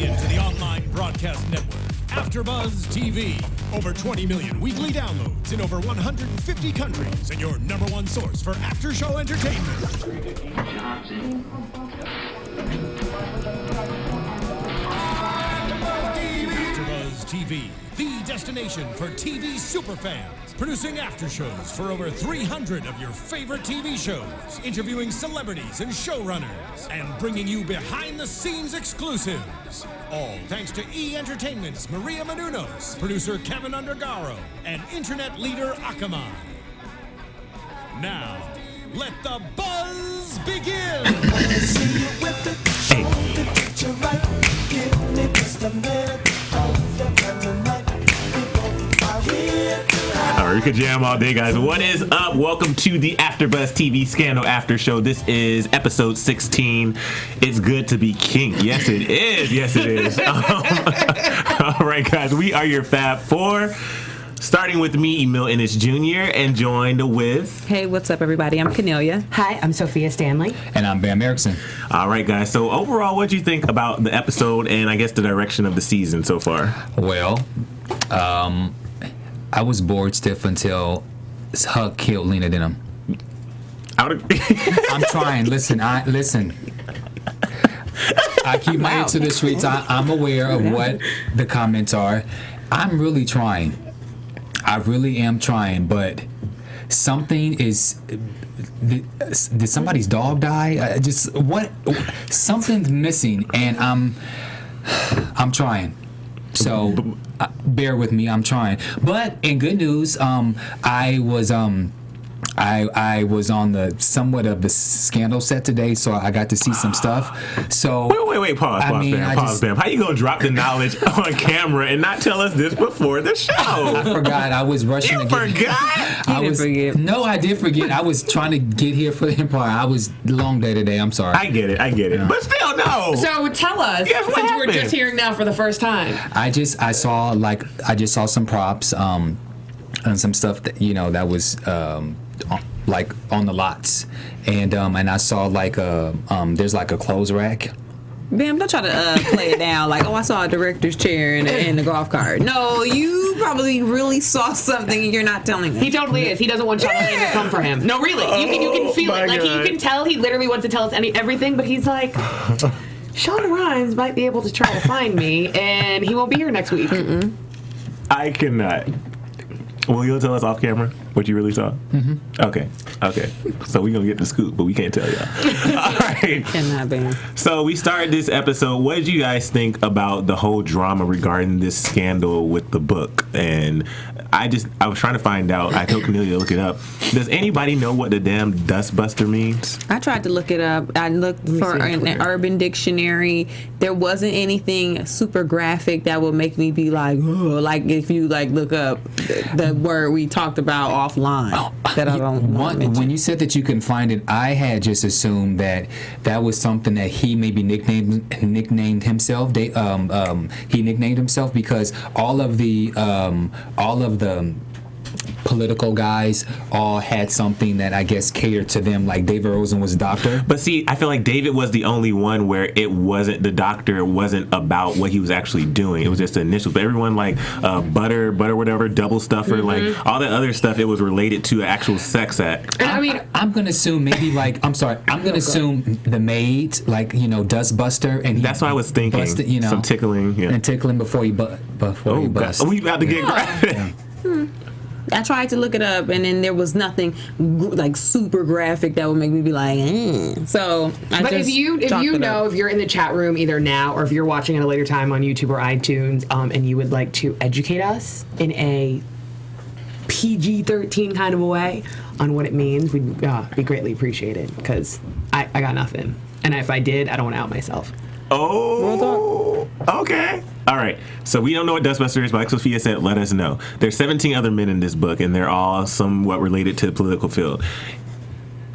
into the online broadcast network, AFTERBUZZ TV. Over 20 million weekly downloads in over 150 countries, and your number one source for after-show entertainment. AFTERBUZZ TV, the destination for TV superfans. Producing aftershows for over 300 of your favorite TV shows, interviewing celebrities and showrunners, and bringing you behind-the-scenes exclusives. All thanks to E! Entertainment's Maria Menounos, producer Kevin Undergaro, and internet leader Akamai. Now, let the buzz begin! Alright, we could jam all day, guys. What is up? Welcome to the AFTERBUZZ TV Scandal After Show. This is episode 16. It's good to be king. Yes, it is. Yes, it is. Alright, guys, we are your Fab Four. Starting with me, Emile Ennis Jr., and joined with... Hey, what's up, everybody? I'm Kennelia. Hi, I'm Sofia Stanley. And I'm Bamm Ericsen. All right, guys. So overall, what do you think about the episode and I guess the direction of the season so far? Well, I was bored stiff until Huck killed Lena Dunham. I'm trying. Listen. I keep my ear to the streets. I'm aware of what the comments are. I'm really trying. I really am trying, but something is. Did somebody's dog die? Something's missing, and I'm trying. So bear with me. I'm trying. But in good news, I was on the somewhat of the Scandal set today, so I got to see some stuff. So wait, pause, Bam. How you gonna drop the knowledge on camera and not tell us this before the show? I forgot. I was rushing. You forgot? You didn't forget. No, I did forget. I was trying to get here for the Empire. I was long day today. I'm sorry. I get it. Yeah. But still, no. So tell us, since we're just hearing now for the first time. I just saw some props, and some stuff that that was like on the lots, and I saw there's like a clothes rack. Bam, don't try to play it down like, oh, I saw a director's chair in the golf cart. No, you probably really saw something and you're not telling us. He totally is. He doesn't want Shonda Rhimes to come for him. No, really. You can feel it. Like, you can tell he literally wants to tell us everything, but he's like, Shonda Rhimes might be able to try to find me, and he won't be here next week. Mm-mm. I cannot. Will you tell us off camera what you really saw? Mm-hmm. Okay. So we're going to get the scoop, but we can't tell y'all. All right. Cannot be. So we started this episode. What did you guys think about the whole drama regarding this scandal with the book? And I was trying to find out. I told Kennelia to look it up. Does anybody know what the damn dustbuster means? I tried to look it up. I looked for an Urban Dictionary. There wasn't anything super graphic that would make me be like, ugh, like if you look up the word we talked about offline. That I don't want to mention. When you said that you couldn't find it, I had just assumed that was something that he maybe nicknamed himself. He nicknamed himself because all of the political guys all had something that I guess catered to them, like David Rosen was a doctor. But see, I feel like David was the only one where it wasn't, the doctor wasn't about what he was actually doing. It was just the initials. But everyone butter whatever, double stuffer, like all that other stuff, it was related to an actual sex act. I'm gonna assume maybe I'm gonna assume the maid, dustbuster, and that's what I was thinking. Busted, some tickling, and tickling before he bust. God. We about to get graphic. I tried to look it up, and then there was nothing super graphic that would make me be like, So, if you're in the chat room either now or if you're watching at a later time on YouTube or iTunes, and you would like to educate us in a PG-13 kind of a way on what it means, we'd be greatly appreciated, because I got nothing, and if I did, I don't want to out myself. Oh, okay. All right. So we don't know what Dustbuster is, but like Sofia said, let us know. There's 17 other men in this book, and they're all somewhat related to the political field.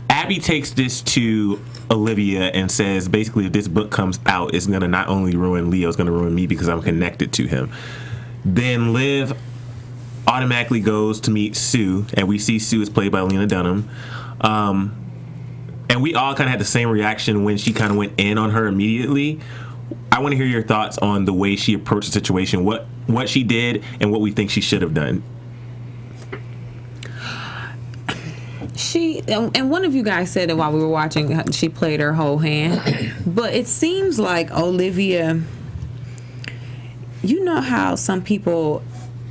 Abby takes this to Olivia and says, basically, if this book comes out, it's going to not only ruin Leo, it's going to ruin me because I'm connected to him. Then Liv automatically goes to meet Sue, and we see Sue is played by Lena Dunham. And we all kind of had the same reaction when she kind of went in on her immediately. I want to hear your thoughts on the way she approached the situation, what she did, and what we think she should have done. She and one of you guys said it while we were watching. She played her whole hand, but it seems like Olivia. You know how some people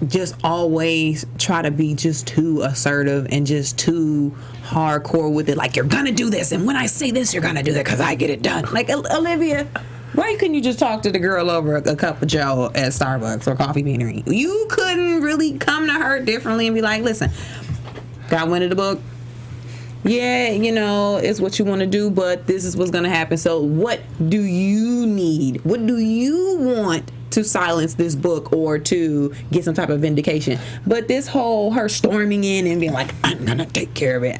just always try to be just too assertive and just too hardcore with it. Like, you're gonna do this, and when I say this, you're gonna do that because I get it done. Like, Olivia, why couldn't you just talk to the girl over a cup of Joe at Starbucks or Coffee Beanery? You couldn't really come to her differently and be like, listen, got wind of the book. Yeah, you know, it's what you want to do, but this is what's going to happen. So what do you need? What do you want to silence this book or to get some type of vindication? But this whole her storming in and being like, I'm going to take care of it.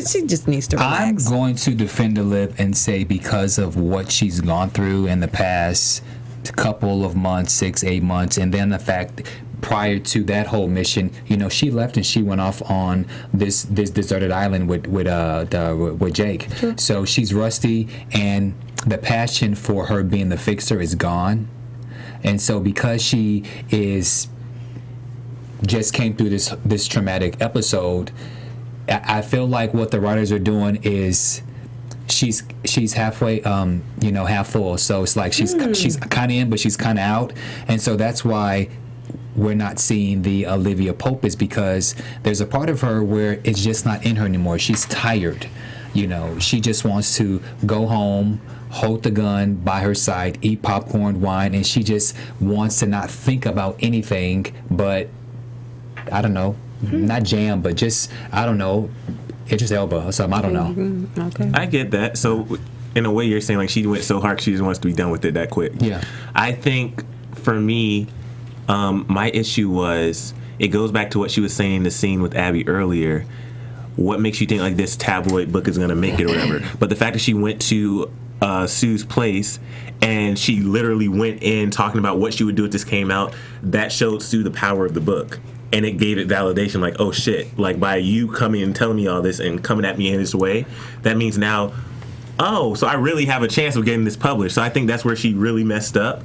She just needs to relax. I'm going to defend Liv and say because of what she's gone through in the past couple of months, 6-8 months, and then the fact prior to that whole mission, you know, she left and she went off on this deserted island with Jake. Sure. So she's rusty, and the passion for her being the fixer is gone. And so because she just came through this traumatic episode, I feel like what the writers are doing is she's halfway, half full. So it's like she's kind of in, but she's kind of out, and so that's why we're not seeing the Olivia Pope, is because there's a part of her where it's just not in her anymore. She's tired. You know, she just wants to go home, hold the gun by her side, eat popcorn, wine, and she just wants to not think about anything but, I don't know, not jam, but just, I don't know, Idris Elba or something. I don't know. Okay. I get that. So, in a way, you're saying like she went so hard, she just wants to be done with it that quick. Yeah. I think for me, my issue was, it goes back to what she was saying in the scene with Abby earlier. What makes you think like this tabloid book is going to make it or whatever? But the fact that she went to Sue's place and she literally went in talking about what she would do if this came out, that showed Sue the power of the book. And it gave it validation, like, oh shit, like by you coming and telling me all this and coming at me in this way, that means now, oh, so I really have a chance of getting this published. So I think that's where she really messed up.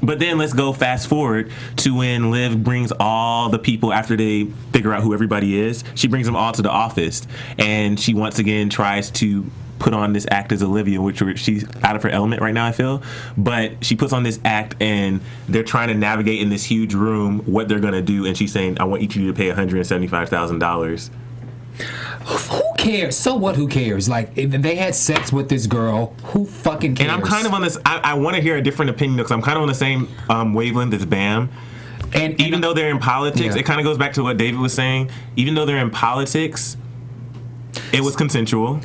But then let's go fast forward to when Liv brings all the people after they figure out who everybody is. She brings them all to the office, and she once again tries to put on this act as Olivia, which she's out of her element right now, I feel. But she puts on this act, and they're trying to navigate in this huge room what they're going to do, and she's saying, I want each of you to pay $175,000. Who cares? So what? Who cares? Like, if they had sex with this girl, who fucking cares? And I'm kind of on this. I want to hear a different opinion because I'm kind of on the same wavelength as Bamm. And even though they're in politics, it kind of goes back to what David was saying. Even though they're in politics, it was consensual.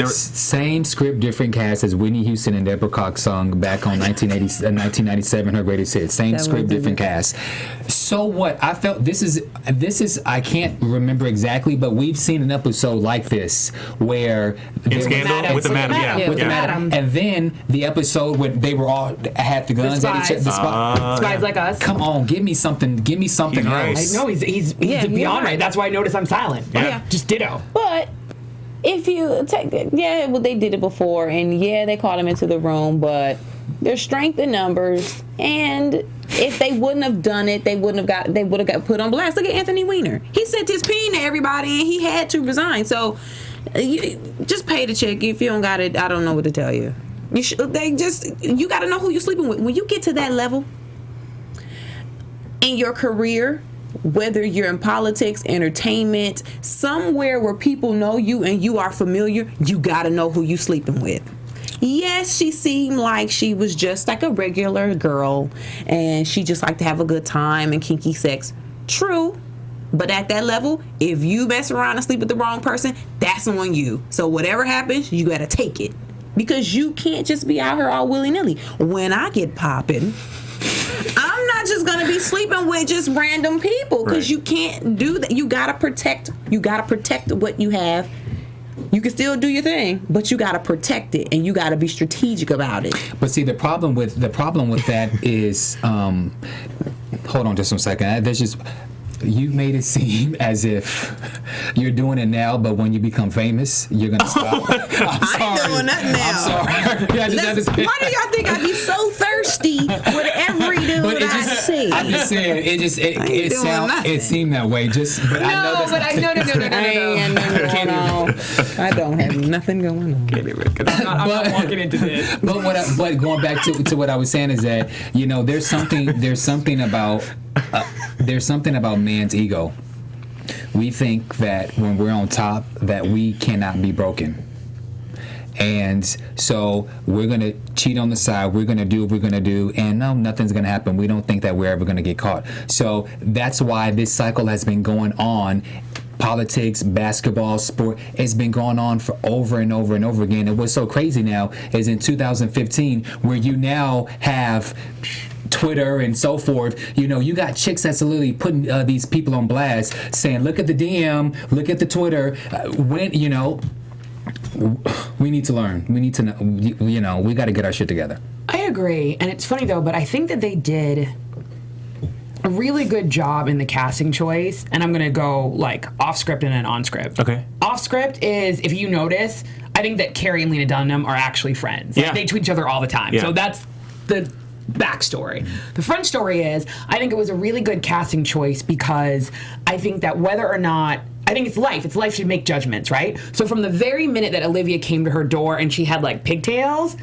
Same script, different cast as Whitney Houston and Deborah Cox sung back on 1997, her greatest hit. Same script, different cast. So what? I felt this is I can't remember exactly, but we've seen an episode like this where in Scandal with the madam, and then the episode when they were all had the guns at each other. Spies like us. Come on, give me something He's else. right. I know he's beyond right. That's why I notice I'm silent. Yeah. Just ditto. But if you take it, well, they did it before, and they called him into the room, but there's strength in numbers, and if they wouldn't have done it, they would have got put on blast. Look at Anthony Weiner. He sent his peen to everybody, and he had to resign. So just pay the check. If you don't got it, I don't know what to tell you. You got to know who you're sleeping with. When you get to that level in your career, whether you're in politics, entertainment, somewhere where people know you and you are familiar, you gotta know who you sleeping with. Yes, she seemed like she was just like a regular girl and she just liked to have a good time and kinky sex. True. But at that level, if you mess around and sleep with the wrong person, that's on you. So whatever happens, you gotta take it. Because you can't just be out here all willy-nilly. When I get popping, I'm not just gonna be sleeping with just random people, because you can't do that. You gotta protect what you have. You can still do your thing, but you gotta protect it, and you gotta be strategic about it. But see, the problem with that is, hold on just one second. There's just You made it seem as if you're doing it now, but when you become famous, you're gonna stop. I'm sorry. I ain't doing that now. I'm sorry. Why do y'all think I be so thirsty with every dude I see? I'm just saying, it seemed that way. But I know that's No. I don't have nothing going on. I'm not walking into this. But going back to what I was saying is that, you know, there's something about man's ego. We think that when we're on top that we cannot be broken. And so we're going to cheat on the side. We're going to do what we're going to do. And no, nothing's going to happen. We don't think that we're ever going to get caught. So that's why this cycle has been going on. Politics, basketball, sport, it's been going on for over and over and over again. And what's so crazy now is in 2015, where you now have Twitter and so forth, you know, you got chicks that's literally putting these people on blast, saying, look at the DM, look at the Twitter, when, you know, we need to learn. We need to know, you know, we got to get our shit together. I agree. And it's funny, though, but I think that they did a really good job in the casting choice. And I'm going to go, like, off script and then on script. Okay. Off script is, if you notice, I think that Kerry and Lena Dunham are actually friends. Like, they tweet each other all the time. Yeah. So that's the backstory. The front story is, I think it was a really good casting choice because I think that whether or not, I think it's life should make judgments, right? So from the very minute that Olivia came to her door and she had like pigtails,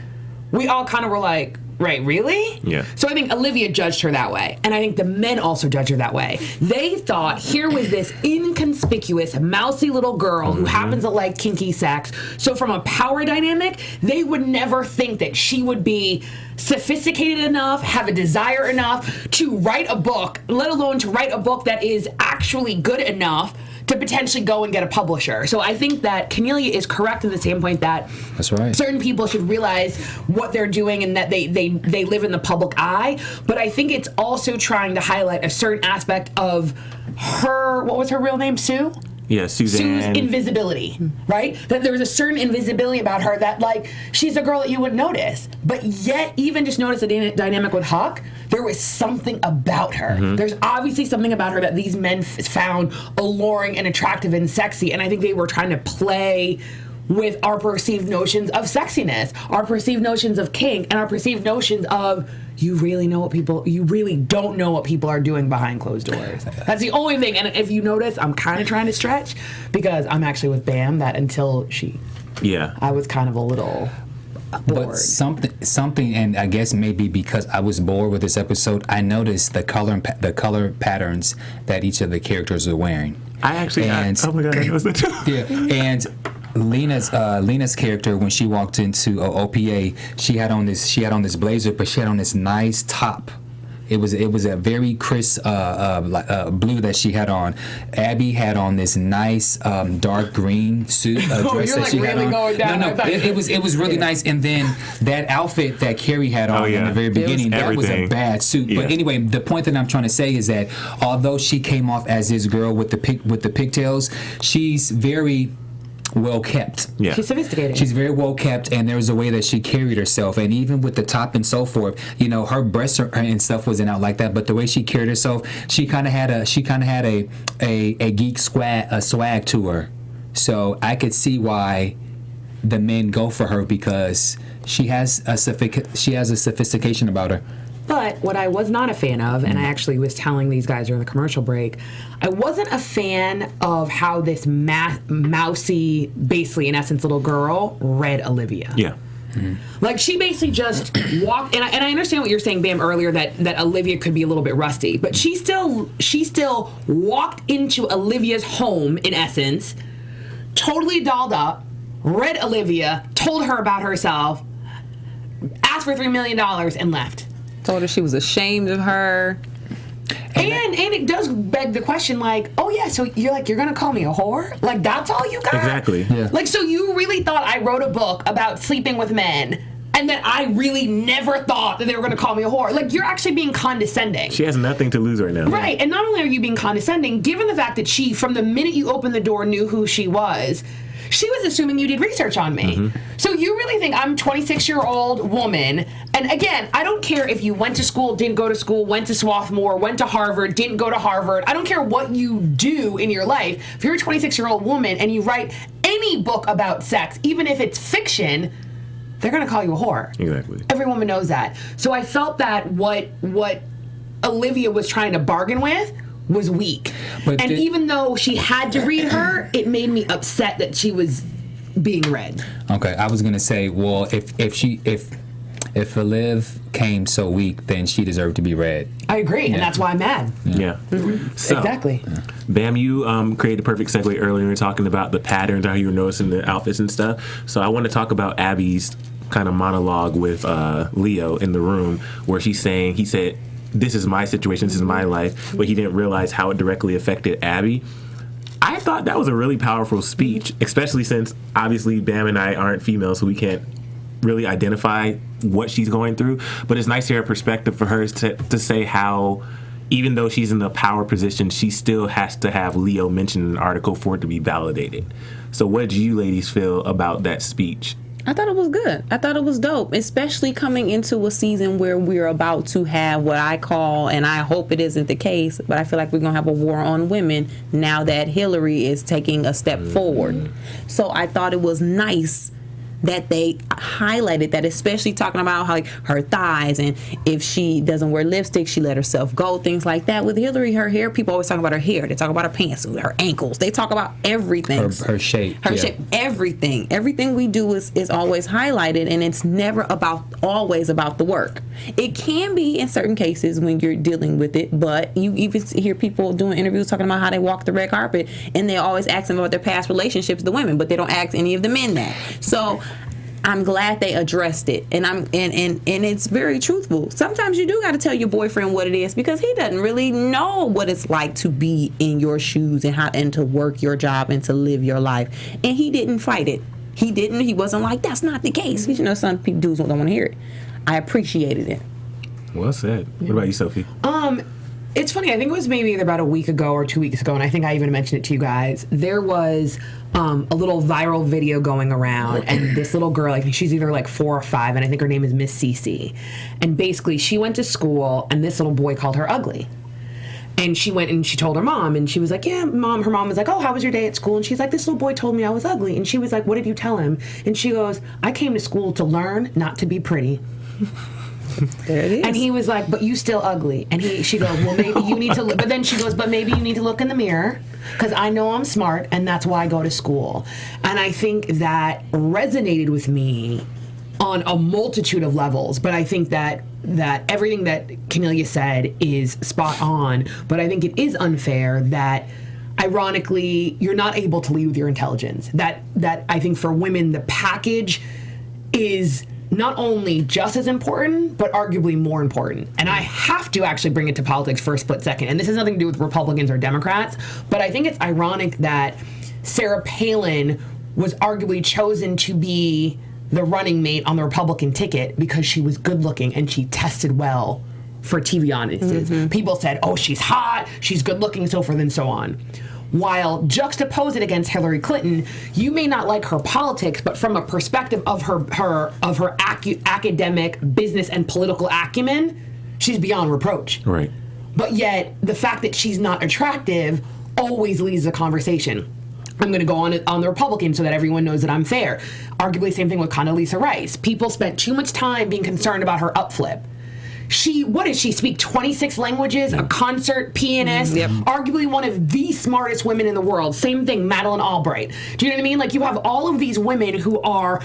we all kind of were like, right, really? Yeah. So I think Olivia judged her that way. And I think the men also judged her that way. They thought here was this inconspicuous, mousy little girl who happens to like kinky sex. So from a power dynamic, they would never think that she would be sophisticated enough, have a desire enough to write a book, let alone to write a book that is actually good enough to potentially go and get a publisher. So I think that Kennelia is correct in the standpoint that that's right. Certain people should realize what they're doing and that they live in the public eye. But I think it's also trying to highlight a certain aspect of her, what was her real name, Sue? Yeah, Suzanne. Sue's invisibility, right? That there was a certain invisibility about her that, like, she's a girl that you wouldn't notice. But yet, even just notice the dynamic with Huck, there was something about her. There's obviously something about her that these men found alluring and attractive and sexy. And I think they were trying to play with our perceived notions of sexiness, our perceived notions of kink, and our perceived notions of you really don't know what people are doing behind closed doors. That's the only thing. And if you notice, I'm kind of trying to stretch because I'm actually with Bamm that until I was kind of a little bored. But something, and I guess maybe because I was bored with this episode, I noticed the color patterns that each of the characters are wearing. Oh my god, I noticed that too. Yeah, and Lena's character, when she walked into OPA, she had on this blazer, but she had on this nice top. It was a very crisp blue that she had on. Abby had on this nice dark green suit dress that she had on. Going down. No, it was really nice. And then that outfit that Carrie had on in the very beginning, that was a bad suit. Yeah. But anyway, the point that I'm trying to say is that although she came off as this girl with the pigtails, she's very well kept. Yeah. She's sophisticated. She's very well kept, and there was a way that she carried herself, and even with the top and so forth, you know, her breasts and stuff wasn't out like that, but the way she carried herself, she kind of had a geek swag to her. So I could see why the men go for her because she has a sophistication about her. But what I was not a fan of, and I actually was telling these guys during the commercial break, I wasn't a fan of how this mousy, basically in essence, little girl read Olivia. Yeah. Like, she basically just walked, and I understand what you're saying, Bamm, earlier, that Olivia could be a little bit rusty, but she still walked into Olivia's home, in essence, totally dolled up, read Olivia, told her about herself, asked for $3 million, and left. Told her she was ashamed of her. And it does beg the question, like, oh yeah, so you're gonna call me a whore? Like, that's all you got? Exactly. Yeah. Like, so you really thought I wrote a book about sleeping with men, and that I really never thought that they were gonna call me a whore? Like, you're actually being condescending. She has nothing to lose right now. Right, and not only are you being condescending, given the fact that she, from the minute you opened the door, knew who she was, She was assuming you did research on me. So you really think I'm a 26-year-old woman? And again, I don't care if you went to school, didn't go to school, went to Swarthmore, went to Harvard, didn't go to Harvard. I don't care what you do in your life. If you're a 26-year-old woman and you write any book about sex, even if it's fiction, they're going to call you a whore. Exactly. Every woman knows that. So I felt that what Olivia was trying to bargain with was weak. And even though she had to read her, it made me upset that she was being read. Okay, I was gonna say, well, if Olive came so weak, then she deserved to be read. I agree, and that's why I'm mad. Yeah. So, Exactly. Bamm, you created a perfect segue earlier. We were talking about the patterns, how you were noticing the outfits and stuff. So I want to talk about Abby's kind of monologue with Leo in the room, where he said, this is my situation, this is my life, but he didn't realize how it directly affected Abby. I thought that was a really powerful speech, especially since obviously Bamm and I aren't female, so we can't really identify what she's going through. But it's nice to hear a perspective for her to say how, even though she's in a power position, she still has to have Leo mentioned in an article for it to be validated. So what did you ladies feel about that speech? I thought it was good. I thought it was dope, especially coming into a season where we're about to have what I call, and I hope it isn't the case, but I feel like we're going to have a war on women now that Hillary is taking a step forward. So I thought it was nice that they highlighted that, especially talking about how, like, her thighs, and if she doesn't wear lipstick, she let herself go, things like that. With Hillary, her hair, people always talk about her hair. They talk about her pants, her ankles. They talk about everything. Her shape. Her shape, everything. Everything we do is always highlighted, and it's never always about the work. It can be in certain cases when you're dealing with it, but you even hear people doing interviews talking about how they walk the red carpet, and they always ask them about their past relationships, the women, but they don't ask any of the men that. So I'm glad they addressed it, and it's very truthful. Sometimes you do got to tell your boyfriend what it is, because he doesn't really know what it's like to be in your shoes and to work your job and to live your life. And he didn't fight it. He wasn't like, that's not the case. You know, some people dudes don't want to hear it. I appreciated it. Well said. What about you, Sophie? It's funny. I think it was maybe either about a week ago or 2 weeks ago, and I think I even mentioned it to you guys. There was a little viral video going around, and this little girl, I think she's either like 4 or 5, and I think her name is Miss Cece. And basically, she went to school, and this little boy called her ugly. And she went and she told her mom, and she was like, yeah, Mom. Her mom was like, oh, how was your day at school? And she's like, this little boy told me I was ugly. And she was like, what did you tell him? And she goes, I came to school to learn, not to be pretty. There it is. And he was like, but you still ugly. And she goes, well, maybe you need to look. But then she goes, but maybe you need to look in the mirror, because I know I'm smart, and that's why I go to school. And I think that resonated with me on a multitude of levels. But I think that everything that Kennelia said is spot on. But I think it is unfair that, ironically, you're not able to lead with your intelligence. That I think for women, the package is not only just as important, but arguably more important. And I have to actually bring it to politics for a split second. And this has nothing to do with Republicans or Democrats, but I think it's ironic that Sarah Palin was arguably chosen to be the running mate on the Republican ticket because she was good looking and she tested well for TV audiences. People said, oh, she's hot, she's good looking, so forth and so on. While juxtapose it against Hillary Clinton, you may not like her politics, but from a perspective of her academic, business, and political acumen, she's beyond reproach. Right. But yet, the fact that she's not attractive always leads the conversation. I'm going to go on the Republican so that everyone knows that I'm fair. Arguably, same thing with Condoleezza Rice. People spent too much time being concerned about her upflip. What does she speak? 26 languages, a concert pianist, arguably one of the smartest women in the world. Same thing, Madeleine Albright. Do you know what I mean? Like, you have all of these women who are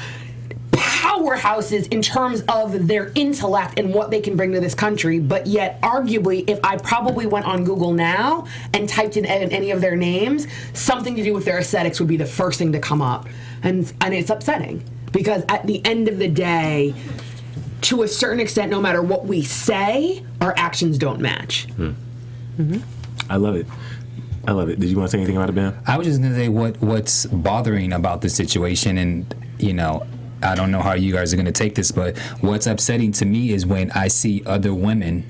powerhouses in terms of their intellect and what they can bring to this country, but yet arguably, if I probably went on Google now and typed in any of their names, something to do with their aesthetics would be the first thing to come up. And it's upsetting, because at the end of the day, to a certain extent, no matter what we say, our actions don't match. I love it. I love it. Did you want to say anything about it, Ben? I was just going to say what's bothering about the situation, and, you know, I don't know how you guys are going to take this, but what's upsetting to me is when I see other women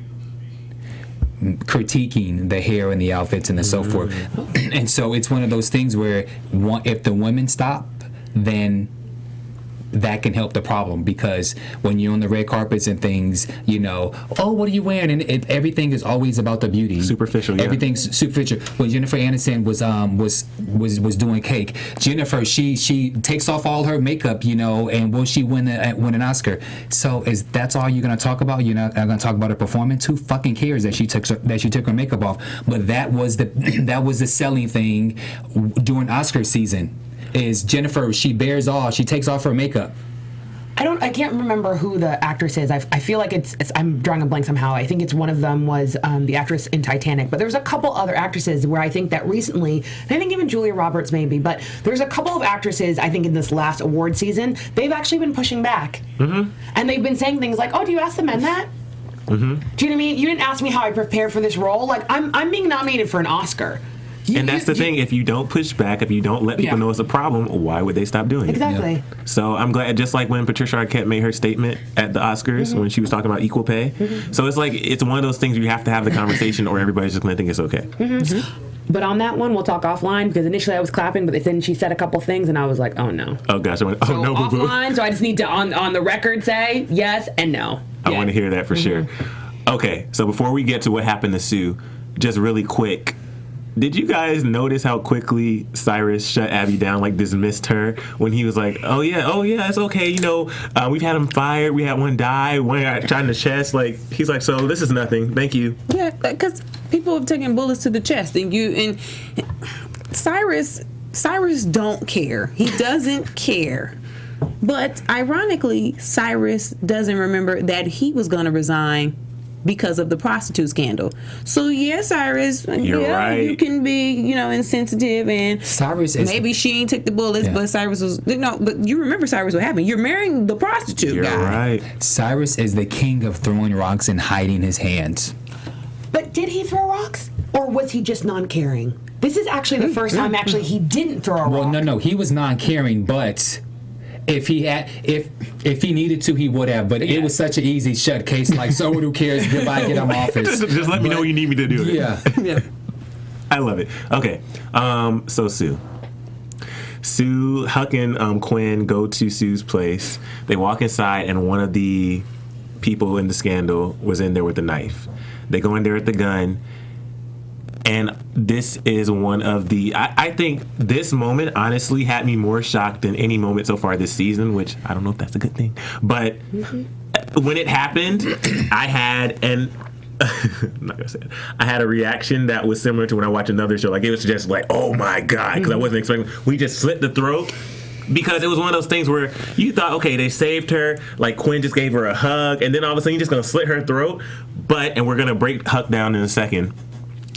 critiquing the hair and the outfits and so forth. And so it's one of those things where if the women stop, then that can help the problem, because when you're on the red carpets and things, you know, oh, what are you wearing? And everything is always about the beauty. Superficial, yeah. Everything's superficial. When Jennifer Aniston was doing Cake, Jennifer, she takes off all her makeup, you know, and will she win an Oscar? So that's all you're gonna talk about? You're not gonna talk about her performance? Who fucking cares that she took her makeup off? But that was the selling thing during Oscar season. Is Jennifer, she takes off her makeup. I can't remember who the actress is. I feel like it's I'm drawing a blank somehow. I think it's one of them was the actress in Titanic. But there's a couple other actresses where I think that recently, and I think even Julia Roberts maybe, but there's a couple of actresses I think in this last award season, they've actually been pushing back. Mm-hmm. And they've been saying things like, oh, do you ask the men that? Mm-hmm. Do you know what I mean? You didn't ask me how I prepared for this role. Like, I'm being nominated for an Oscar. And that's the thing. If you don't push back, if you don't let people know it's a problem, why would they stop doing it? Exactly. Yeah. So I'm glad, just like when Patricia Arquette made her statement at the Oscars when she was talking about equal pay. Mm-hmm. So it's like, it's one of those things where you have to have the conversation or everybody's just going to think it's okay. Mm-hmm. Mm-hmm. But on that one, we'll talk offline, because initially I was clapping, but then she said a couple things and I was like, oh no. Oh gosh, I went, oh no, boo-boo. Offline, so I just need to, on the record, say yes and no. I want to hear that for sure. Okay, so before we get to what happened to Sue, just really quick, did you guys notice how quickly Cyrus shut Abby down, like dismissed her, when he was like, oh yeah, it's okay, you know, we've had him fired, we had one die, one got shot in the chest, like, he's like, so this is nothing, thank you. Yeah, because people have taken bullets to the chest, and Cyrus don't care. He doesn't care. But ironically, Cyrus doesn't remember that he was going to resign because of the prostitute scandal. So yeah, Cyrus, you're right. You can be, you know, insensitive, and Cyrus is, maybe she ain't took the bullets, but Cyrus was but you remember Cyrus what happened. You're marrying the prostitute guy. You're right. Cyrus is the king of throwing rocks and hiding his hands. But did he throw rocks, or was he just non-caring? This is actually the first time he didn't throw a rock. Well, no, he was non-caring, but if he needed to, he would have. But it was such an easy shut case. Like, so who cares? Goodbye, get out of my office. just let me know when you need me to do it. Yeah. I love it. Okay, so Sue, Huck and Quinn go to Sue's place. They walk inside, and one of the people in the scandal was in there with a knife. They go in there with the gun. And this is one of the, I think this moment honestly had me more shocked than any moment so far this season, which I don't know if that's a good thing. But when it happened, I had, and I'm not going to say it, I had a reaction that was similar to when I watch another show. Like, it was just like, oh my God, because I wasn't expecting, we just slit the throat. Because it was one of those things where you thought, okay, they saved her, like Quinn just gave her a hug, and then all of a sudden you're just going to slit her throat. And we're going to break Huck down in a second.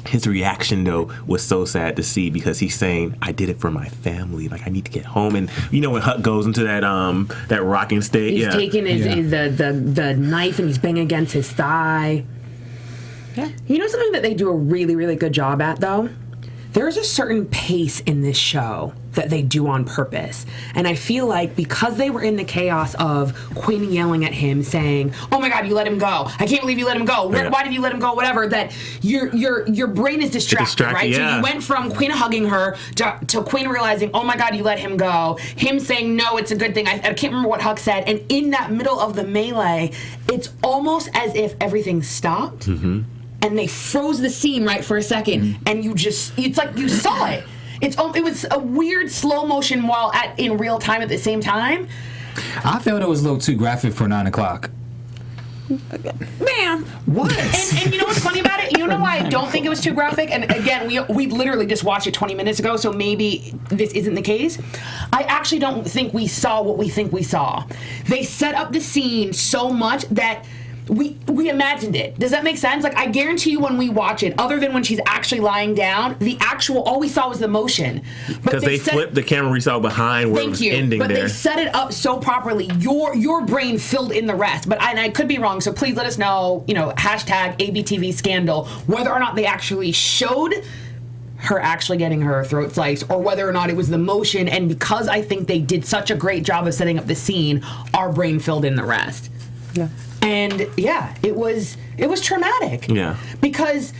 His reaction, though, was so sad to see, because he's saying, I did it for my family. Like, I need to get home. And you know when Huck goes into that rocking state? He's taking the knife and he's banging against his thigh. Yeah. You know something that they do a really, really good job at, though? There's a certain pace in this show that they do on purpose. And I feel like because they were in the chaos of Quinn yelling at him saying, oh my God, you let him go. I can't believe you let him go. Why did you let him go? Whatever, that your brain is distracted, right? Yeah. So you went from Quinn hugging her to Quinn realizing, oh my God, you let him go. Him saying, no, it's a good thing. I can't remember what Huck said. And in that middle of the melee, it's almost as if everything stopped. Mm-hmm. And they froze the scene right for a second, and it's like you saw it. It was a weird slow motion while in real time at the same time. I felt it was a little too graphic for 9 o'clock. Ma'am. What? And you know what's funny about it? You know why I don't think it was too graphic? And again, we literally just watched it 20 minutes ago, so maybe this isn't the case. I actually don't think we saw what we think we saw. They set up the scene so much that we imagined it. Does that make sense? Like, I guarantee you when we watch it, other than when she's actually lying down, all we saw was the motion. Because they flipped the camera we saw behind where it was ending there. But they set it up so properly. Your brain filled in the rest. But I could be wrong, so please let us know, hashtag ABTV Scandal, whether or not they actually showed her actually getting her throat sliced, or whether or not it was the motion. And because I think they did such a great job of setting up the scene, our brain filled in the rest. Yeah. And yeah, it was traumatic. Yeah. Because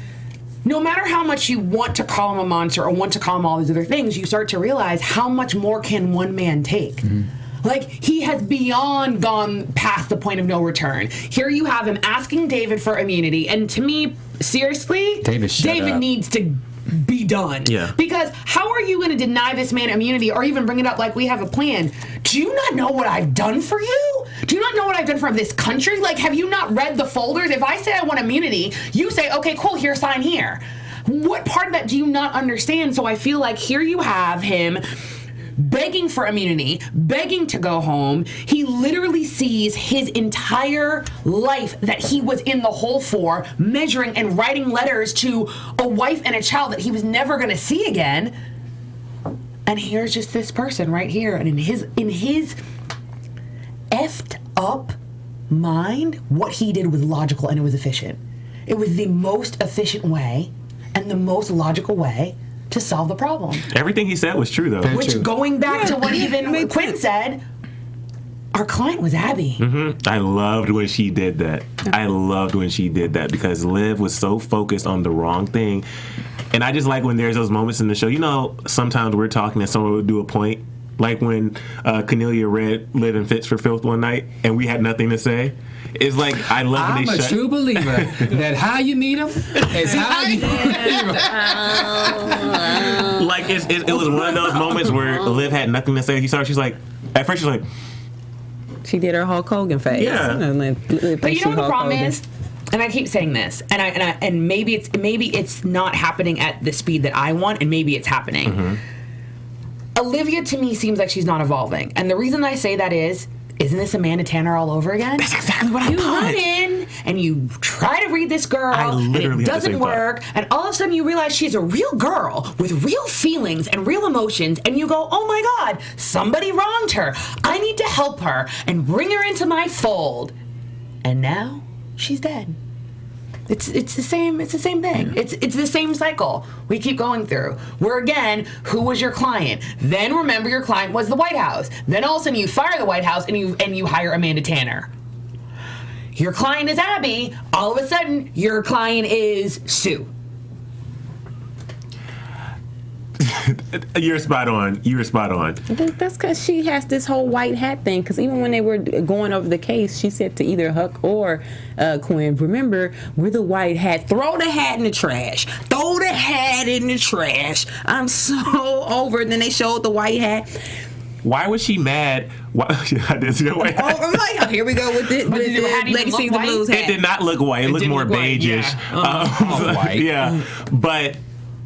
no matter how much you want to call him a monster or want to call him all these other things, you start to realize how much more can one man take. Mm-hmm. Like, he has beyond gone past the point of no return. Here you have him asking David for immunity, and to me, seriously, David needs to be done. Yeah. Because how are you going to deny this man immunity or even bring it up like we have a plan? Do you not know what I've done for you? Do you not know what I've done for this country? Like, have you not read the folders? If I say I want immunity, you say, okay, cool, here, sign here. What part of that do you not understand? So I feel like here you have him begging for immunity, begging to go home. He literally sees his entire life that he was in the hole for, measuring and writing letters to a wife and a child that he was never going to see again. And here's just this person right here, and in his effed up mind, what he did was logical and it was efficient. It was the most efficient way and the most logical way to solve the problem. Everything he said was true, though. Very Which, true. going back to what even Quinn said, our client was Abby. Mm-hmm. I loved when she did that. I loved when she did that because Liv was so focused on the wrong thing. And I just like when there's those moments in the show. You know, sometimes we're talking and someone would do a point. Like when Kennelia read Live and Fits for Filth one night and we had nothing to say. It's like, I love when I'm they a true believer that how you meet them is how you Like, it was one of those moments where Liv had nothing to say. She's like, at first she's like, she did her Hulk Hogan face. Yeah. But you know what the problem is? And I keep saying this, and maybe it's not happening at the speed that I want, and maybe it's happening. Mm-hmm. Olivia, to me, seems like she's not evolving. And the reason I say that is, isn't this Amanda Tanner all over again? That's exactly what I thought. You run in, and you try to read this girl, and it doesn't work, and all of a sudden you realize she's a real girl with real feelings and real emotions, and you go, oh my God, somebody wronged her. I need to help her and bring her into my fold. And now she's dead. It's the same thing. It's the same cycle we keep going through. Where again, who was your client? Then remember your client was the White House. Then all of a sudden you fire the White House and you hire Amanda Tanner. Your client is Abby. All of a sudden your client is Sue. You're spot on. That's because she has this whole white hat thing. Because even when they were going over the case, she said to either Huck or Quinn, remember, we're the white hat. Throw the hat in the trash. Throw the hat in the trash. I'm so over it. And then they showed the white hat. Why was she mad? I didn't see the white hat. I'm like, here we go with the Legacy of the Blues hat. It did not look white. It looked more beige-ish. Yeah. White. Yeah. But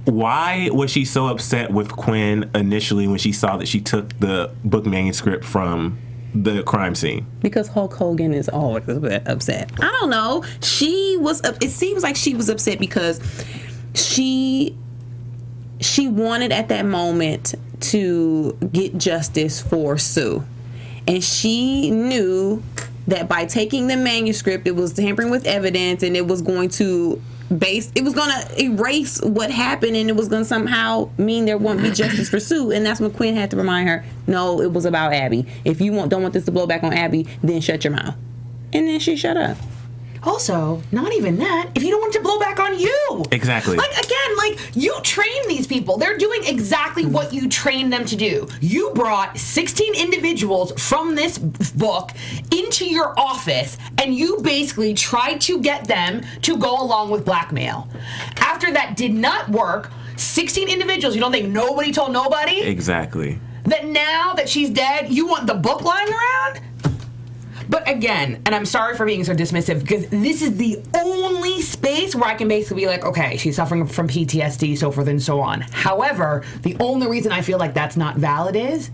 why was she so upset with Quinn initially when she saw that she took the book manuscript from the crime scene? Because Hulk Hogan is always upset. I don't know. It seems like she was upset because she wanted at that moment to get justice for Sue. And she knew that by taking the manuscript, it was tampering with evidence and it was going to erase what happened, and it was going to somehow mean there won't be justice for Sue. And that's when Quinn had to remind her, no, it was about Abby. If you don't want this to blow back on Abby, then shut your mouth. And then she shut up. Also, not even that, if you don't want it to blow back on you. Exactly. Like, again, you train these people. They're doing exactly what you trained them to do. You brought 16 individuals from this book into your office, and you basically tried to get them to go along with blackmail. After that did not work, 16 individuals, you don't think nobody told nobody? Exactly. That now that she's dead, you want the book lying around? But again, and I'm sorry for being so dismissive, because this is the only space where I can basically be like, okay, she's suffering from PTSD, so forth and so on. However, the only reason I feel like that's not valid is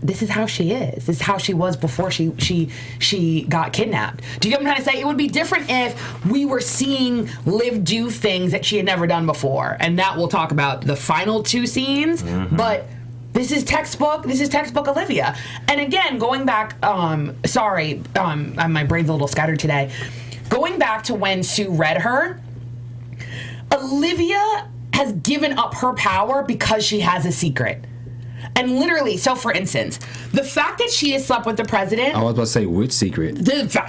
this is how she is. This is how she was before she got kidnapped. Do you get what I'm trying to say? It would be different if we were seeing Liv do things that she had never done before, and that we'll talk about the final two scenes. Mm-hmm. But this is textbook Olivia. And again, going back, my brain's a little scattered today. Going back to when Sue read her, Olivia has given up her power because she has a secret. And literally, so for instance, the fact that she has slept with the president. I was about to say, which secret?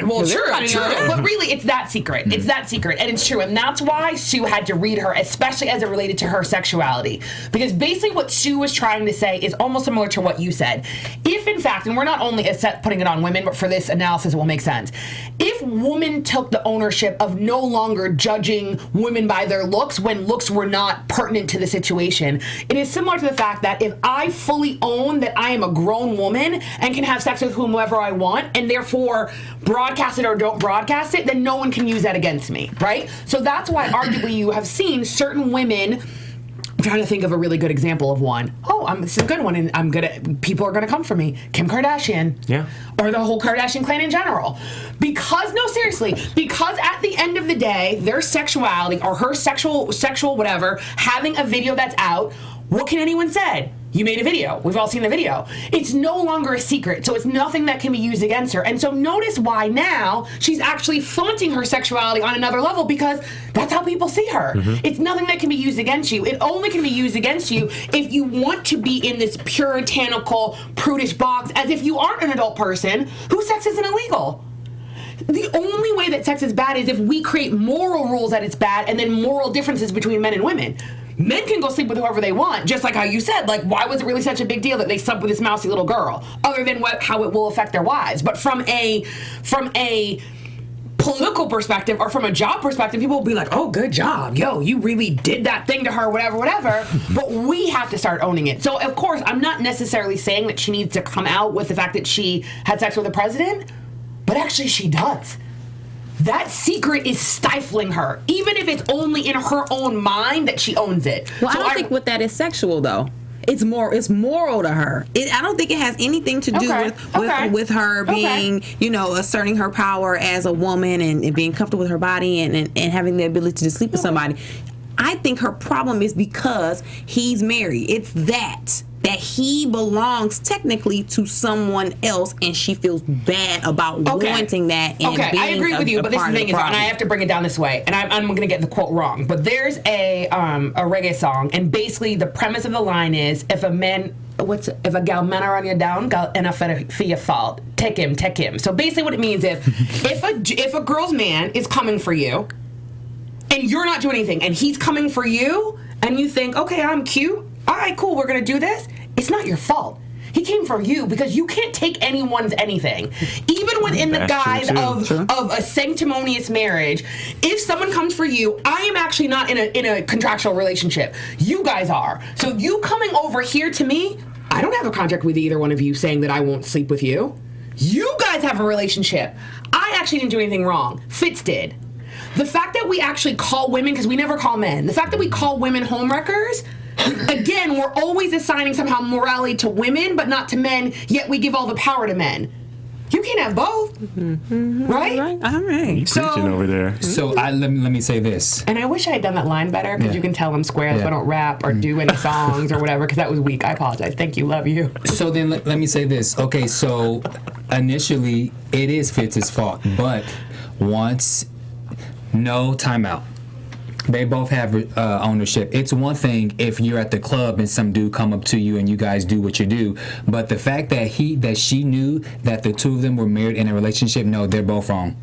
Well, true. But really, it's that secret. It's that secret. And it's true. And that's why Sue had to read her, especially as it related to her sexuality. Because basically what Sue was trying to say is almost similar to what you said. If, in fact, and we're not only putting it on women, but for this analysis it will make sense. If women took the ownership of no longer judging women by their looks when looks were not pertinent to the situation, it is similar to the fact that if I fully own that I am a grown woman and can have sex with whomever I want, and therefore broadcast it or don't broadcast it, then no one can use that against me, right? So that's why arguably you have seen certain women. I'm trying to think of a really good example of one. This is a good one, and people are gonna come for me. Kim Kardashian. Yeah. Or the whole Kardashian clan in general. Because at the end of the day, their sexuality or her sexual whatever, having a video that's out, what can anyone say? You made a video. We've all seen the video. It's no longer a secret, so it's nothing that can be used against her. And so notice why now she's actually flaunting her sexuality on another level, because that's how people see her. It's nothing that can be used against you. It only can be used against you if you want to be in this puritanical, prudish box, as if you aren't an adult person whose sex isn't illegal. The only way that sex is bad is if we create moral rules that it's bad, and then moral differences between men and women. Men can go sleep with whoever they want, just like how you said, like, why was it really such a big deal that they slept with this mousy little girl, other than how it will affect their wives? But from a political perspective or from a job perspective, people will be like, oh, good job. Yo, you really did that thing to her, whatever. But we have to start owning it. So, of course, I'm not necessarily saying that she needs to come out with the fact that she had sex with the president, but actually she does. That secret is stifling her, even if it's only in her own mind that she owns it. Well, so I don't think with that is sexual, though. It's moral to her. I don't think it has anything to do with her being, asserting her power as a woman and being comfortable with her body and having the ability to sleep with somebody. I think her problem is because he's married. It's that he belongs technically to someone else, and she feels bad about wanting that. And being I agree with you, but this thing is, and I have to bring it down this way, and I'm going to get the quote wrong, but there's a reggae song, and basically the premise of the line is, if a gal man run you down, gal enough for your fault, take him. So basically what it means is, if a girl's man is coming for you, and you're not doing anything, and he's coming for you, and you think, okay, I'm cute, all right, cool, we're going to do this, it's not your fault. He came for you because you can't take anyone's anything. Even within the guise of a sanctimonious marriage, if someone comes for you, I am actually not in a contractual relationship. You guys are. So you coming over here to me, I don't have a contract with either one of you saying that I won't sleep with you. You guys have a relationship. I actually didn't do anything wrong. Fitz did. The fact that we actually call women, because we never call men, the fact that we call women homewreckers, again, we're always assigning somehow morality to women, but not to men, yet we give all the power to men. You can't have both, right? All right. So, preaching over there. So let me say this. And I wish I had done that line better, because you can tell I'm square, so I don't rap or do any songs or whatever, because that was weak. I apologize. Thank you. Love you. So then let me say this. Okay, so initially it is Fitz's fault, but once... No timeout. They both have ownership. It's one thing if you're at the club and some dude come up to you and you guys do what you do, but the fact that she knew that the two of them were married in a relationship, no, they're both wrong.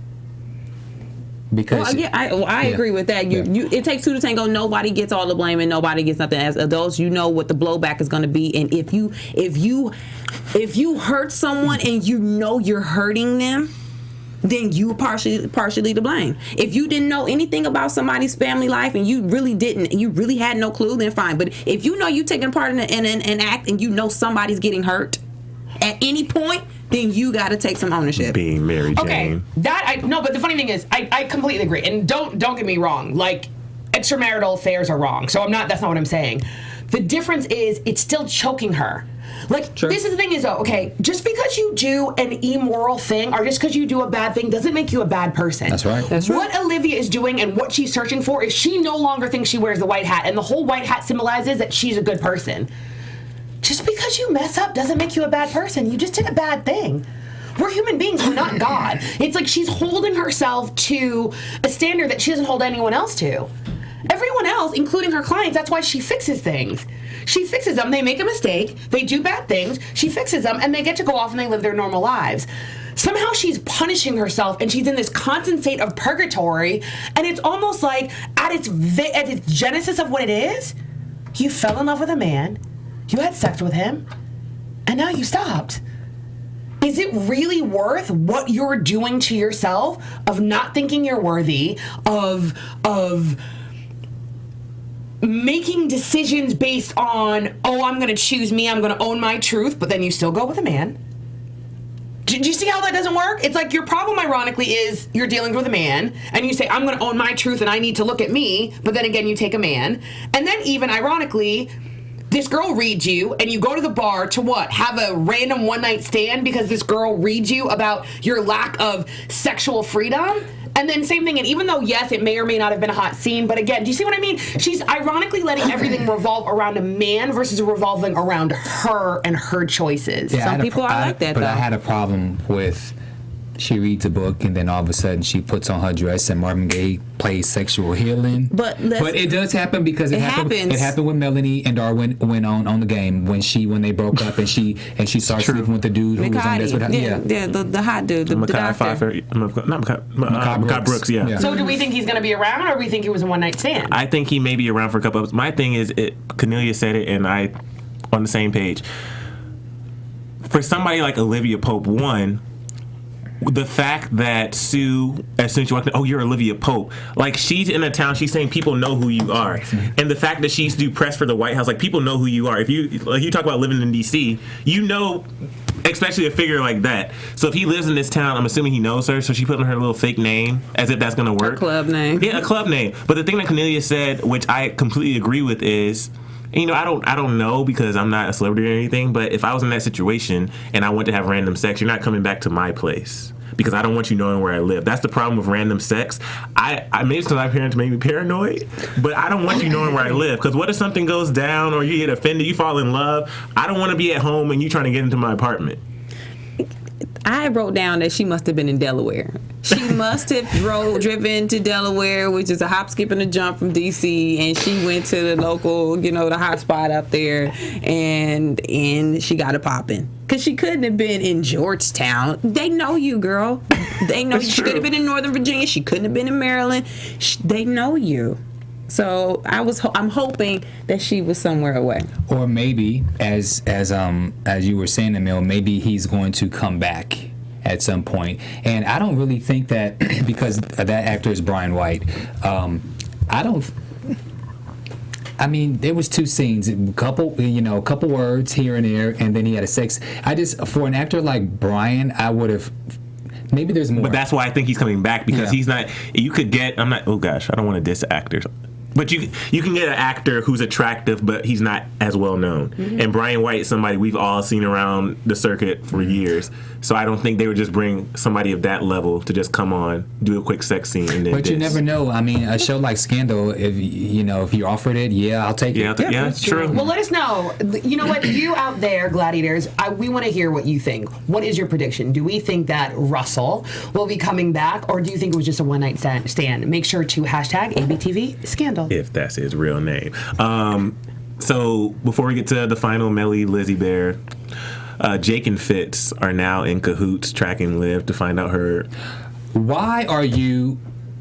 Because I agree with that. It takes two to tango. Nobody gets all the blame and nobody gets nothing. As adults, you know what the blowback is going to be, and if you hurt someone and you know you're hurting them, then you partially to blame. If you didn't know anything about somebody's family life and you really didn't, and you really had no clue, then fine. But if you know you taking part in an act and you know somebody's getting hurt at any point, then you got to take some ownership. Being Mary Jane. Okay, but the funny thing is, I completely agree. And don't get me wrong. Like, extramarital affairs are wrong. So that's not what I'm saying. The difference is it's still choking her. Like, this is the thing is, just because you do an immoral thing or just because you do a bad thing doesn't make you a bad person. That's right. What Olivia is doing and what she's searching for is she no longer thinks she wears the white hat, and the whole white hat symbolizes that she's a good person. Just because you mess up doesn't make you a bad person. You just did a bad thing. We're human beings, we're not God. It's like she's holding herself to a standard that she doesn't hold anyone else to. Everyone else, including her clients, that's why she fixes things. She fixes them. They make a mistake. They do bad things. She fixes them, and they get to go off and they live their normal lives. Somehow she's punishing herself, and she's in this constant state of purgatory, and it's almost like at its genesis of what it is, you fell in love with a man, you had sex with him, and now you stopped. Is it really worth what you're doing to yourself of not thinking you're worthy, of making decisions based on, oh, I'm going to choose me, I'm going to own my truth, but then you still go with a man? Do you see how that doesn't work? It's like your problem, ironically, is you're dealing with a man, and you say, I'm going to own my truth, and I need to look at me, but then again, you take a man. And then even, ironically, this girl reads you, and you go to the bar to what? Have a random one-night stand because this girl reads you about your lack of sexual freedom? And then same thing, and even though, yes, it may or may not have been a hot scene, but again, do you see what I mean? She's ironically letting everything revolve around a man versus revolving around her and her choices. Yeah, Some people are like that, but though. I had a problem with, she reads a book and then all of a sudden she puts on her dress and Marvin Gaye plays Sexual Healing. But it does happen because it happened. It happened with Melanie and Darwin went on the game when they broke up and she started sleeping with the dude who was on this with her. Yeah, the hot dude, the doctor. Makai Brooks. Yeah. So do we think he's going to be around, or do we think it was a one-night stand? I think he may be around for a couple of. My thing is, Kennelia said it, and I on the same page. For somebody like Olivia Pope, the fact that Sue, as soon as she walked in, oh, you're Olivia Pope. Like, she's in a town, she's saying people know who you are. And the fact that she used to do press for the White House, like, people know who you are. If you talk about living in D.C., you know, especially a figure like that. So if he lives in this town, I'm assuming he knows her, so she put on her little fake name as if that's going to work. A club name. Yeah, a club name. But the thing that Kennelia said, which I completely agree with, is, you know, I don't know because I'm not a celebrity or anything, but if I was in that situation and I went to have random sex, you're not coming back to my place because I don't want you knowing where I live. That's the problem with random sex. I maybe because my parents made me paranoid, but I don't want you knowing where I live because what if something goes down or you get offended, you fall in love? I don't want to be at home and you trying to get into my apartment. I wrote down that she must have been in Delaware. She must have driven to Delaware, which is a hop, skip, and a jump from D.C., and she went to the local, you know, the hot spot up there, and she got it popping. Because she couldn't have been in Georgetown. They know you, girl. They know you. She could have been in Northern Virginia. She couldn't have been in Maryland. They know you. So I'm hoping that she was somewhere away. Or maybe, as you were saying, Emile, maybe he's going to come back at some point. And I don't really think that because that actor is Brian White. I mean, there was 2 scenes, a couple words here and there, and then he had a sex. For an actor like Brian, I would have. Maybe there's more. But that's why I think he's coming back because he's not. You could get. I'm not. Oh gosh, I don't want to diss actors. But you can get an actor who's attractive, but he's not as well known. Mm-hmm. And Brian White is somebody we've all seen around the circuit for years. So I don't think they would just bring somebody of that level to just come on, do a quick sex scene, and then. But you never know. I mean, a show like Scandal, if you offered it, I'll take it. Yeah, that's true. Well, let us know. You know what? You out there, Gladiators, we want to hear what you think. What is your prediction? Do we think that Russell will be coming back, or do you think it was just a one-night stand? Make sure to hashtag ABTV Scandal. If that's his real name. So before we get to the final Melly Lizzie Bear, Jake and Fitz are now in cahoots tracking Liv to find out her. Why are you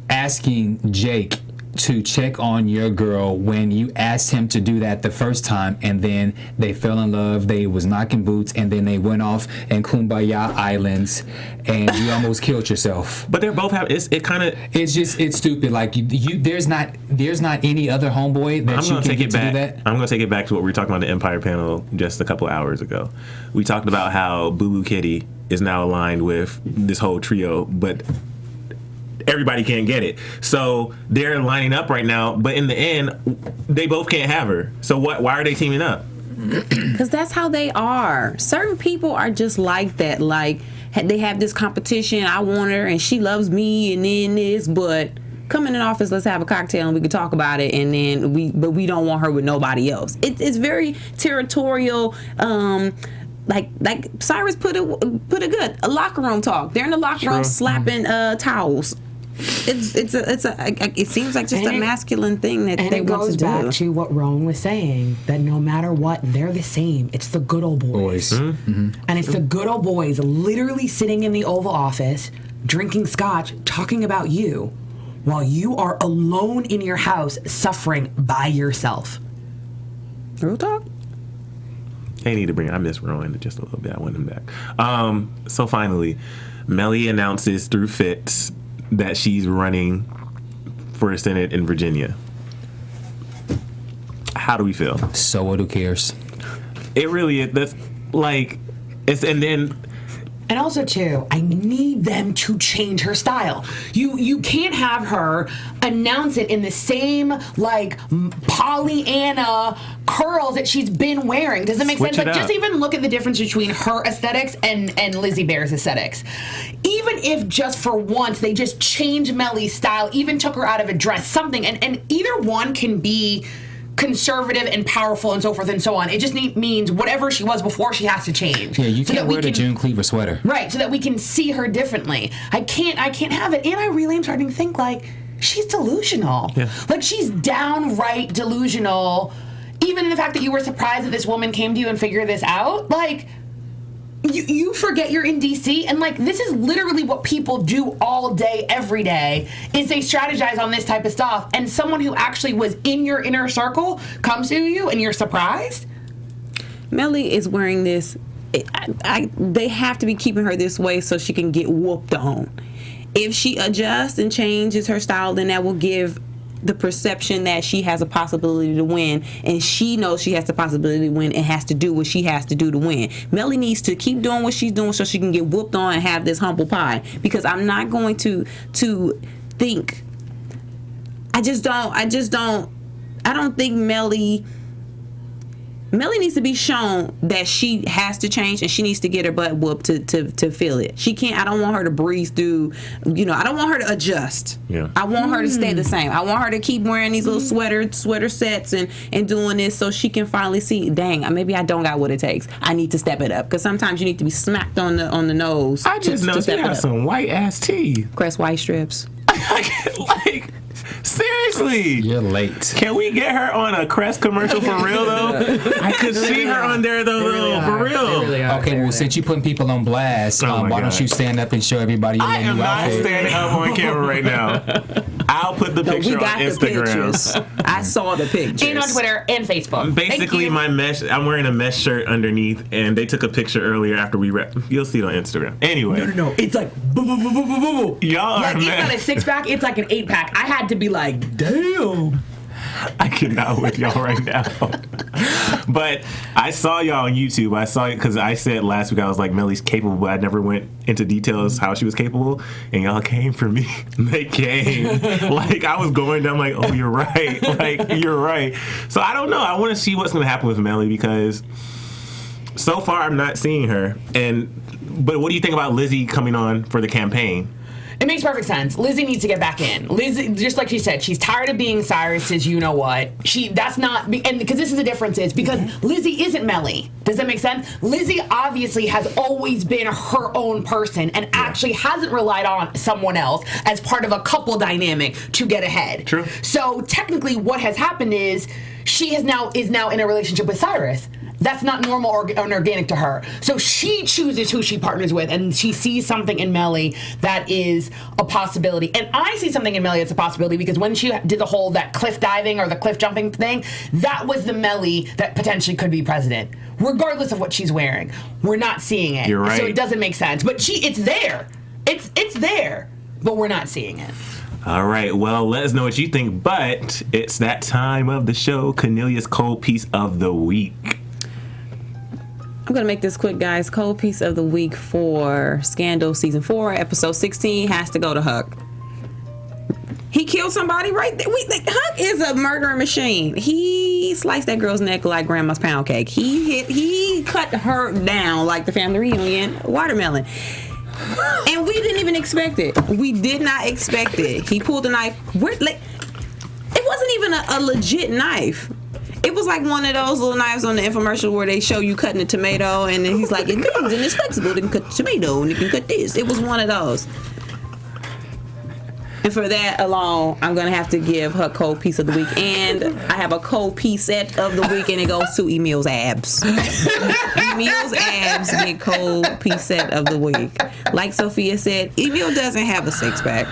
asking Jake to check on your girl when you asked him to do that the first time and then they fell in love, they was knocking boots, and then they went off in Kumbaya Islands and you almost killed yourself? But they're both it's stupid. Like there's not any other homeboy that you can get to do that. I'm gonna take it back to what we were talking about on the Empire panel just a couple hours ago. We talked about how Boo Boo Kitty is now aligned with this whole trio, but everybody can't get it. So they're lining up right now, but in the end, they both can't have her. So why are they teaming up? Because that's how they are. Certain people are just like that. Like, they have this competition. I want her, and she loves me, and then this, but come in the office, let's have a cocktail, and we can talk about it, and then we don't want her with nobody else. It's very territorial. Like Cyrus put it good. A locker room talk. They're in the locker room slapping towels. it seems like just a masculine thing that they want to do. And it goes back to what Rowan was saying, that no matter what, they're the same. It's the good old boys. And it's the good old boys literally sitting in the Oval Office, drinking scotch, talking about you, while you are alone in your house, suffering by yourself. Real talk. They need to bring. I miss Rowan just a little bit. I want him back. So finally, Mellie announces through Fitz that she's running for Senate in Virginia. How do we feel? So what? Who cares? It really is. That's like it's And also, too, I need them to change her style. You can't have her announce it in the same, like, Pollyanna curls that she's been wearing. Does that make sense? Like, just even look at the difference between her aesthetics and Lizzie Bear's aesthetics. Even if just for once they just changed Mellie's style, even took her out of a dress, something, and either one can be conservative and powerful and so forth and so on. It just means whatever she was before, she has to change. Yeah, you can't wear the June Cleaver sweater. Right, so that we can see her differently. I can't have it. And I really am starting to think, like, she's delusional. Yeah. Like, she's downright delusional. Even in the fact that you were surprised that this woman came to you and figured this out. Like, you forget you're in D.C. and, like, this is literally what people do all day, every day, is they strategize on this type of stuff, and someone who actually was in your inner circle comes to you and you're surprised? Mellie is wearing this. They have to be keeping her this way so she can get whooped on. If she adjusts and changes her style, then that will give the perception that she has a possibility to win, and she knows she has the possibility to win and has to do what she has to do to win. Mellie needs to keep doing what she's doing so she can get whooped on and have this humble pie, because I'm not going to think. I don't think Mellie needs to be shown that she has to change, and she needs to get her butt whooped to feel it. She can't. I don't want her to breeze through. I don't want her to adjust. Yeah. I want her to stay the same. I want her to keep wearing these little sweater sets and doing this so she can finally see. Dang, maybe I don't got what it takes. I need to step it up, because sometimes you need to be smacked on the nose. I just know she has some white ass teeth. Crest white strips. Like. Seriously, you're late. Can we get her on a Crest commercial for real though? I could see her on there though, for real. Really okay, well, since you're putting people on blast, why don't you stand up and show everybody your new outfit? I am not standing up on camera right now. I'll put the picture on Instagram. I saw the pictures. And on Twitter and Facebook. Basically, I'm wearing a mesh shirt underneath, and they took a picture earlier after we You'll see it on Instagram. Anyway. No. It's like, y'all are it's not a 6-pack, it's like an 8-pack. I had to be like, damn. I cannot with y'all right now. But I saw y'all on YouTube. I saw it because I said last week I was like, Mellie's capable, but I never went into details how she was capable. And y'all came for me. They came. Like, I was going down like, oh, you're right. Like, you're right. So I don't know. I want to see what's going to happen with Mellie, because so far I'm not seeing her. But what do you think about Lizzie coming on for the campaign? It makes perfect sense. Lizzie needs to get back in. Lizzie, just like she said, she's tired of being Cyrus's you-know-what. That's not... And because this is the difference is, because Lizzie isn't Mellie. Does that make sense? Lizzie obviously has always been her own person and actually hasn't relied on someone else as part of a couple dynamic to get ahead. True. So technically what has happened is she is now in a relationship with Cyrus. That's not normal or organic to her. So she chooses who she partners with, and she sees something in Mellie that is a possibility. And I see something in Mellie that's a possibility, because when she did the whole that cliff diving or the cliff jumping thing, that was the Mellie that potentially could be president, regardless of what she's wearing. We're not seeing it. You're right. So it doesn't make sense. But it's there. It's there, but we're not seeing it. All right, well, let us know what you think. But it's that time of the show, Kennelia's Cold Piece of the Week. I'm going to make this quick, guys. Cold piece of the week for Scandal Season 4, Episode 16 has to go to Huck. He killed somebody right there. Huck is a murdering machine. He sliced that girl's neck like grandma's pound cake. He cut her down like the family reunion watermelon. And we didn't even expect it. We did not expect it. He pulled a knife. It wasn't even a legit knife. It was like one of those little knives on the infomercial where they show you cutting a tomato, and then he's like, it bends and it's flexible. It can cut the tomato and it can cut this. It was one of those. And for that alone, I'm going to have to give her cold piece of the week. And I have a cold piece set of the week, and it goes to Emile's abs. Emile's abs get cold piece set of the week. Like Sofia said, Emile doesn't have a six-pack.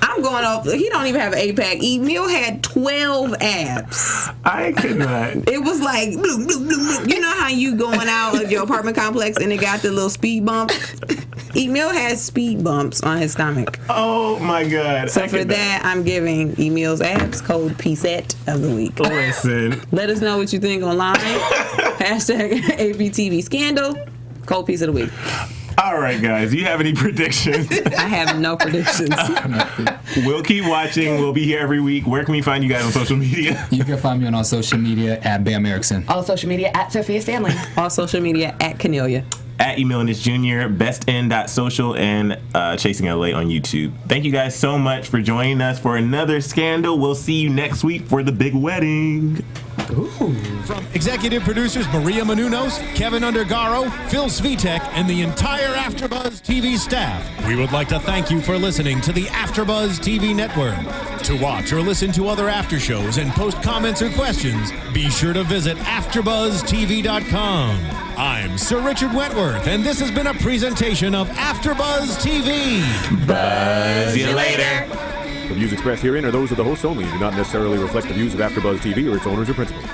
I'm going off. He don't even have an 8-pack. Emile had 12 abs. I could not. It was like, bloop, bloop, bloop, bloop. You know how you going out of your apartment complex and it got the little speed bumps? Emile has speed bumps on his stomach. Oh my God. So for that, I'm giving Emile's abs cold piecette of the week. Listen. Let us know what you think online. Hashtag AFTBuzz Scandal. Cold piece of the week. All right, guys. Do you have any predictions? I have no predictions. We'll keep watching. We'll be here every week. Where can we find you guys on social media? You can find me on all social media at Bamm Ericsen. All social media at Sofia Stanley. All social media at Kennelia. At Emile Ennis Jr, bestin.social, and Chasing LA on YouTube. Thank you guys so much for joining us for another Scandal. We'll see you next week for the big wedding. Ooh. From executive producers Maria Menounos, Kevin Undergaro, Phil Svitek, and the entire AfterBuzz TV staff, we would like to thank you for listening to the AfterBuzz TV network. To watch or listen to other after shows and post comments or questions, be sure to visit AfterBuzzTV.com. I'm Sir Richard Wentworth, and this has been a presentation of AfterBuzz TV. Buzz you later. The views expressed herein are those of the hosts only and do not necessarily reflect the views of AfterBuzz TV or its owners or principals.